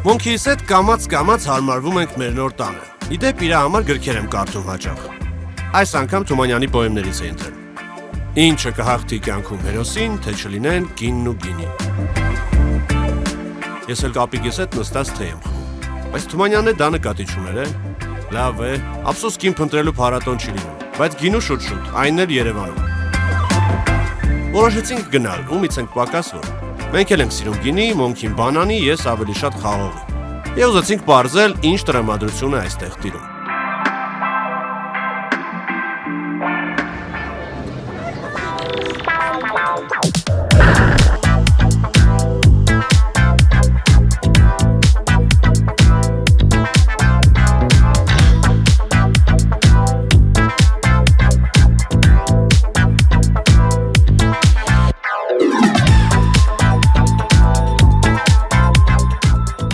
Մոնքիս հետ կամաց հարմարվում ենք մեր նոր տանը։ Իդեպ իր համար գրքեր եմ կարդում հաճախ։ Այս անգամ Թումանյանի պոեմներից է ընտրել։ Ինչը կհաղթի կյանքում հերոսին, թե չլինեն գինն ու գինին։ Ես էլ կապիկիս հետ նստած թե եմ խմում։ Բայց Թումանյանն է դա նկատի չուներ է։ Լավ է, ափսոս կին փնտրելու փառատոն չի լինում, բայց գինու շուտ, այն էլ Երևանում։ Որոշեցինք գնալ, ումից ենք պակաս որ։ Մենք էլ ենք սիրում գինի, Մոնքին բանանի, ես ավելի շատ խաղողի։ Եվ ուզեցինք պարզել, ինչ տրամադրություն է այստեղ տիրում։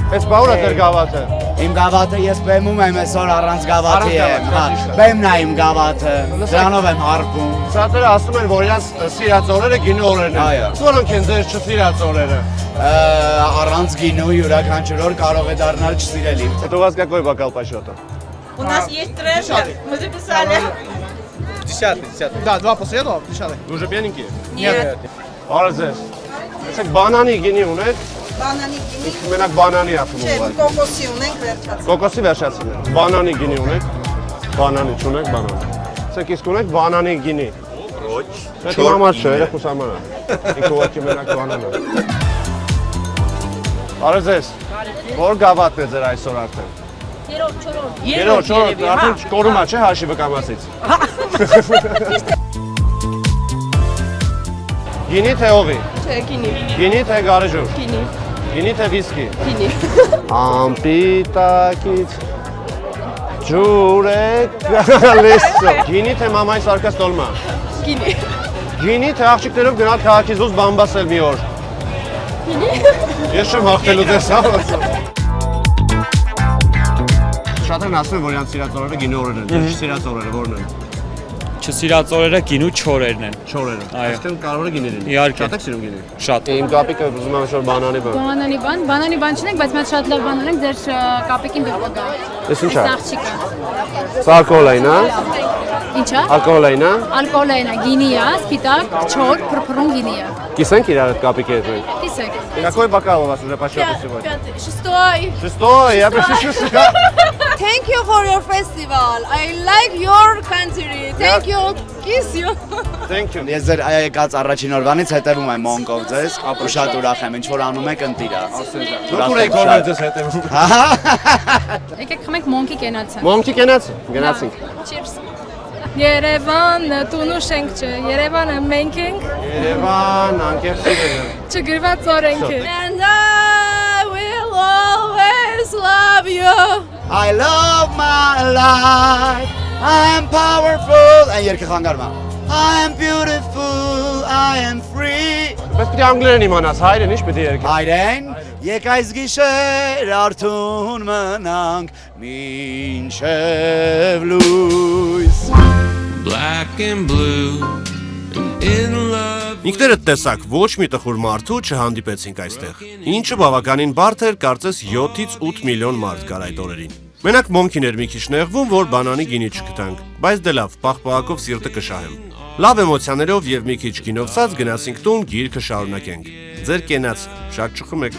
Ես բաուր է դեր գավաթը։ Իմ գավաթը ես բեմում եմ այսօր առանց գավաթի եմ, բեմն է իմ գավաթը, դրանով եմ հարբում։ Սատերը ասում են, որ իրաց սիրած օրերը գինու օրերն են։ Որոնք են ձեր չսիրած օրերը։ Առանց գինու յուրաքանչյուր օր կարող է դառնալ չսիրելի։ Это у вас какой бокал по счету? У нас есть тренер, мы записали. 10. Да, 2 после этого, 10. Вы уже пьяненькие? Нет. Արը ձեզ։ Այսեք բանանի գինի ունեք։ Բանանի գինի։ Մենակ բանանի ախում Չէ, ունեք։ կոկոսի ունենք վերջացել։ Կոկոսի վերջացին է։ Բանանի գինի ունեք։ Բանանի չունեք, բանանի։ Այսեք իսկ ունեք բանանի գինի։ Ոչ։ Դա համար չէ, երեխուս համար է։ Ինքը ուղղակի մենակ բանան է։ Արը ձեզ։ Որ գավաթն է ձեր այսօր արդեն։ Երրորդ, արդեն կորում է, չէ, հաշիվը կամացից։ Գինի թե օղի։ Չէ, գինի։ Գինի թե գարեժուր։ Գինի։ Գինի թե վիսկի։ Գինի։ Ամպիտակից ջուր է գալիս։ Գինի թե մամայի սարկած տոլմա։ Գինի։ Գինի թե աղջիկներով գնալ քաղաքից դուրս բամբասել մի օր։ Գինի։ Ես չեմ հաղթելու ձեզ ասում։ Շատ են ասում, որ իրանց սիրած օրերը գինու օրերն են, չսիրած օրերը որն են։ Չսիրած օրերը գինու չորերն են։ Չորերը։ Այո։ Այսինքն կարող է գինի լինի։ Իհարկե։ Շատ եք սիրում գինի։ Շատ։ Իմ կապիկը ուզում եմ որ բանանի բան։ Բանանի բան չունենք, բայց մենք շատ լավ բան ունենք, ձեր կապիկին դուք կգա։ Էս ինչ է։ Աղջիկը։ Սա ալկոհոլային, հա։ Ինչա։ Ալկոհոլային, հա։ Ալկոհոլային է, գինի է, սպիտակ, չոր, փրփրուն գինի է։ Կիսենք իրար այդ կապիկի հետ մենք։ Տեսեք։ Какой бокал у вас уже по счету сегодня? Շստոյ։ Шестой, я пришел. Thank you for your festival. I like your country. Thank you. Kiss you. Thank you. Ես ձեր եկած առաջին օրվանից հետևում եմ Մոնկով ձեզ, ու շատ ուրախ եմ, ինչ որ անում եք ընտիրա։ Դուք եք կորել ձեզ հետևում։ Եկեք խմենք Մոնկի կենացը։ Մոնքի գնացինք։ Cheers։ Երևանը տունու շենք չէ, Երևանը մենք ենք, Երևան, անկեղծ սիրելը։ չգրված օրենք է։ And I will always love you. I love my life. I am powerful. Այն երկը խանգարում է։ I am beautiful. I am free. Բայց պիտի անգլերեն իմանաս, հայրեն ինչ պիտի երկես։ Հայրեն, եկ այս գիշեր արթուն մնանք մինչև լույս։ Black and blue in love. Ինքներդ տեսակ ոչ մի տխուր մարդու չհանդիպեցինք այստեղ։ Ինչը բավականին բարդ էր, կարծես 7-ից 8 միլիոն մարդ կար այդ օրերին։ Մենակ Մոնքին էր մի քիչ նեղվում, որ բանանի գինի չգտանք, բայց դե լավ, պաղպաղակով սիրտը կշահեմ։ Լավ էմոցիաներով եւ մի քիչ գինովցած գնացինք տուն, գիրքը շարունակենք։ Ձեր կենաց, շատ չխմեք։